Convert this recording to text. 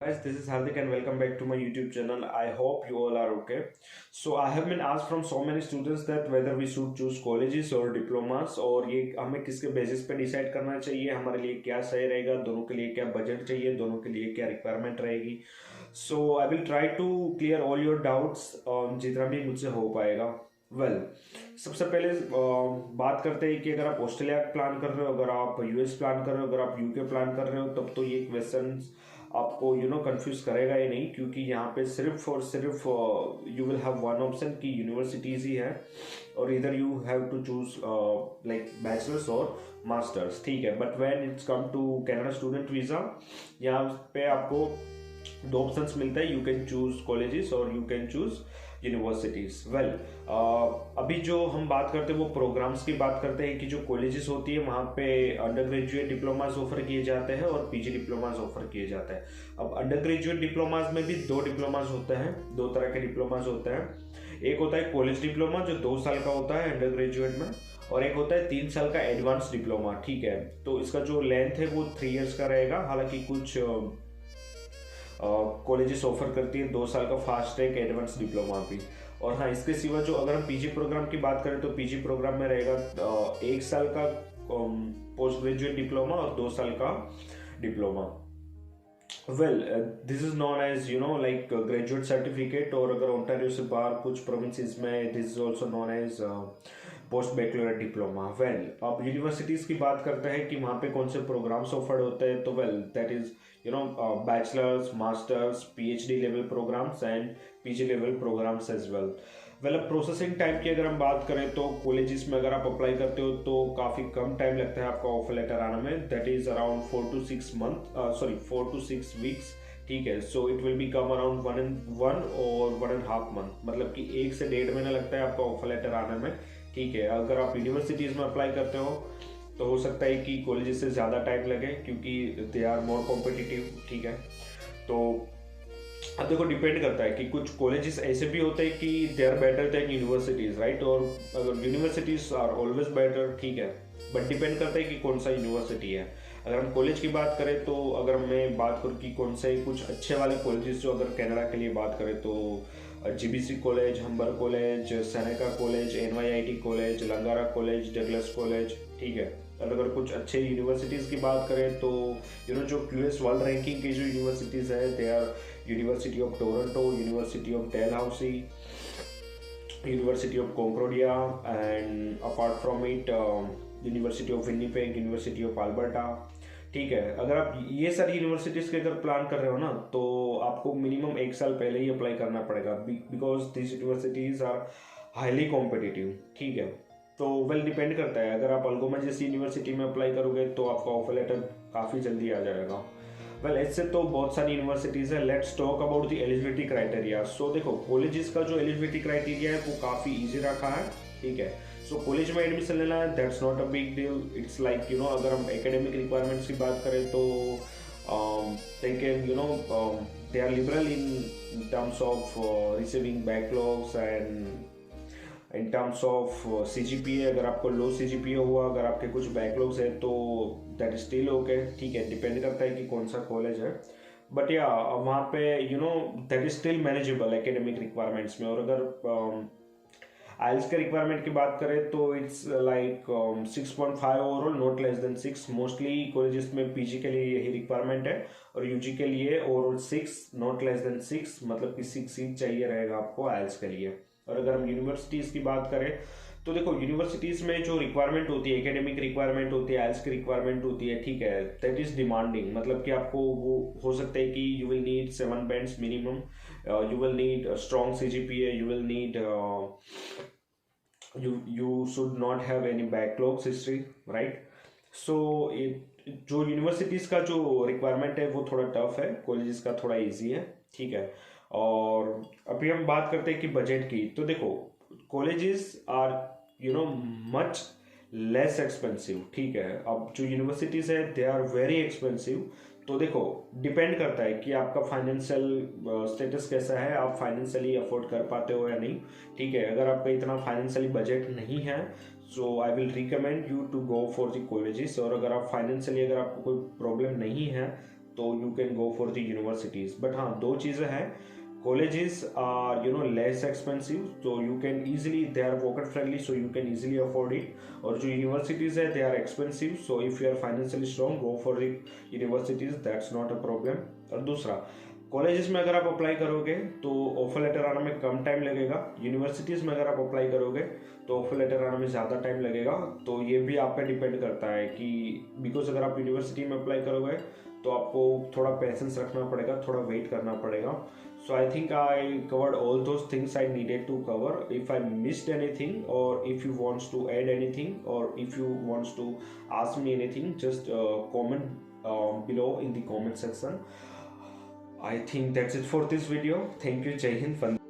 Guys, this is Hardik and welcome back to my YouTube channel. I hope you all are okay. So I have been asked from so many students that whether we should choose colleges or diplomas और ये हमें किसके basis पे decide करना चाहिए, हमारे लिए क्या सही रहेगा, दोनों के लिए क्या बजट चाहिए, दोनों के लिए क्या रिक्वायरमेंट रहेगी. So I will try to clear all your doubts जितना भी मुझसे हो पाएगा. वेल सबसे पहले बात करते हैं कि अगर आप ऑस्ट्रेलिया प्लान कर रहे हो, अगर आप यूएस प्लान कर रहे हो, अगर आप यूके प्लान कर रहे हो, तब तो ये क्वेश्चन आपको कंफ्यूज करेगा ही नहीं, क्योंकि यहाँ पे सिर्फ और सिर्फ you will have one option कि यूनिवर्सिटीज़ ही है और इधर you have to choose like bachelors और मास्टर्स. ठीक है, but when it's come to Canada student visa, यहाँ पे आपको दो ऑप्शंस मिलते हैं. यू कैन चूज कॉलेजेस और you can choose universities. Well अभी जो हम बात करते हैं वो प्रोग्राम्स की बात करते हैं कि जो कॉलेजेस होती है वहाँ पे अंडर ग्रेजुएट डिप्लोमास ऑफर किए जाते हैं और पीजी डिप्लोमास ऑफर किए जाते हैं. अब अंडर ग्रेजुएट डिप्लोमास में भी दो डिप्लोमास होते हैं, दो तरह के डिप्लोमास होते हैं. एक होता है कॉलेज डिप्लोमा जो 2 साल का होता है अंडर ग्रेजुएट में, और एक होता है 3 साल का एडवांस डिप्लोमा. ठीक है, तो इसका जो लेंथ है वो 3 ईयर्स का रहेगा. हालांकि कुछ कॉलेजेस ऑफर करती है 2 साल का फास्ट ट्रैक एडवांस डिप्लोमा भी. और हाँ, इसके सिवा जो अगर हम पीजी प्रोग्राम की बात करें तो पीजी प्रोग्राम में रहेगा 1 साल का पोस्ट ग्रेजुएट डिप्लोमा और 2 साल का diploma. Well this is known as like graduate certificate, और अगर ओंटारियो से बाहर कुछ प्रोविंसेस में this is also known as post bachelor diploma. Well अब यूनिवर्सिटीज़ की बात करते हैं कि वहाँ पे कौन से प्रोग्राम्स ऑफर्ड होते हैं. तो well that is bachelors, masters, PhD level programs and PG level programs as well. Well अब प्रोसेसिंग टाइम की अगर हम बात करें तो कॉलेजेस में अगर आप अप्लाई करते हो तो काफ़ी कम टाइम लगता है आपका ऑफर लेटर आने में. That is around 4 to 6 weeks. ठीक है, so it will be come around 1 और 1.5 मंथ, मतलब कि 1 से 1.5 महीना लगता है आपका ऑफर लेटर आने में. ठीक है, अगर आप यूनिवर्सिटीज़ में अप्लाई करते हो तो हो सकता है कि कॉलेजेस से ज़्यादा टाइम लगे क्योंकि दे आर मोर कॉम्पिटिटिव. ठीक है, तो अब देखो डिपेंड करता है कि कुछ कॉलेजेस ऐसे भी होते हैं कि they are better than universities, right. और अगर यूनिवर्सिटीज़ आर ऑलवेज बेटर, ठीक है, बट डिपेंड करता है कि कौन सा यूनिवर्सिटी है. अगर हम कॉलेज की बात करें तो अगर मैं बात करूँ कि कौन से कुछ अच्छे वाले कॉलेजेस जो अगर कनाडा के लिए बात करें तो GBC college, Humber college, Seneca college, NYIT college, Langara college, Douglas college. ठीक है, और अगर कुछ अच्छे यूनिवर्सिटीज़ की बात करें तो जो क्यूएस वर्ल्ड रैंकिंग की जो यूनिवर्सिटीज़ है they are university of Toronto, university of Dalhousie, university of Concordia, and apart from it university of Winnipeg, university of Alberta. ठीक है, अगर आप ये सारी यूनिवर्सिटीज़ के अगर प्लान कर रहे हो ना तो आपको मिनिमम 1 साल पहले ही अप्लाई करना पड़ेगा, because this universities are highly competitive. ठीक है, तो वेल डिपेंड करता है. अगर आप अल्गोमा जैसी यूनिवर्सिटी में अप्लाई करोगे तो आपका ऑफर लेटर काफ़ी जल्दी आ जाएगा. वेल ऐसे तो बहुत सारी यूनिवर्सिटीज़ है. Let's talk about the eligibility criteria. So देखो कॉलेजेस का जो एलिजिबिलिटी क्राइटेरिया है वो काफ़ी ईजी रखा है. ठीक है, सो कॉलेज में एडमिशन लेना है that's not a big deal. It's like अगर हम एकेडमिक रिक्वायरमेंट्स की बात करें तो they can they are liberal in terms of receiving backlogs and in terms of CGPA. अगर आपको लो CGPA हुआ, अगर आपके कुछ बैकलॉग्स है तो दैट इज स्टिल ओके. ठीक है, डिपेंड करता है कि कौन सा कॉलेज है, बट या वहाँ पे that is still manageable academic requirements में. और अगर आइल्स के रिक्वायरमेंट की बात करें तो it's like 6.5 overall, not less than 6. Mostly colleges में पीजी के लिए यही रिक्वायरमेंट है और यूजी के लिए ओवरऑल 6, नॉट लेस देन 6, मतलब कि 6 ही चाहिए रहेगा आपको आइल्स के लिए. और अगर हम यूनिवर्सिटीज़ की बात करें तो देखो यूनिवर्सिटीज़ में जो रिक्वायरमेंट होती है, एकेडमिक रिक्वायरमेंट होती है, आइल्स की रिक्वायरमेंट होती है. ठीक है, दैट इज डिमांडिंग, मतलब कि आपको वो हो सकता है कि you will need 7 bands minimum, you will need a strong CGPA, you will need you should not have any backlogs history, right. So जो यूनिवर्सिटीज़ का जो रिक्वायरमेंट है वो थोड़ा टफ है, कॉलेजेस का थोड़ा इजी है. ठीक है, और अभी हम बात करते हैं कि बजट की. तो देखो colleges are much less expensive. ठीक है, अब जो यूनिवर्सिटीज़ है दे आर वेरी एक्सपेंसिव. तो देखो डिपेंड करता है कि आपका फाइनेंशियल स्टेटस कैसा है, आप फाइनेंशियली अफोर्ड कर पाते हो या नहीं. ठीक है, अगर आपका इतना फाइनेंशियली बजट नहीं है so I will recommend you to go for the colleges. और अगर आप फाइनेंशियली अगर आपको कोई प्रॉब्लम नहीं है तो you can go for the universities. But हाँ, दो चीज़ें हैं, colleges are less expensive, so you can easily, they are pocket friendly, so you can easily afford it। और जो universities है they are expensive, so if you are financially strong, go for the universities, that's not a problem। और दूसरा, colleges में अगर आप apply करोगे तो ऑफर लेटर आने में कम टाइम लगेगा, यूनिवर्सिटीज़ में अगर आप अप्लाई करोगे तो ऑफर लेटर आने में ज़्यादा टाइम लगेगा। तो ये भी आप पे डिपेंड करता है कि बिकॉज अगर आप यूनिवर्सिटी में अप्लाई करोगे तो आपको थोड़ा पेशेंस रखना पड़ेगा, थोड़ा वेट करना पड़ेगा। So I think I covered all those things I needed to cover. If I missed anything, or if you wants to add anything, or if you wants to ask me anything, just comment below in the comment section। I think that's it for this video. Thank you, Jai Hind।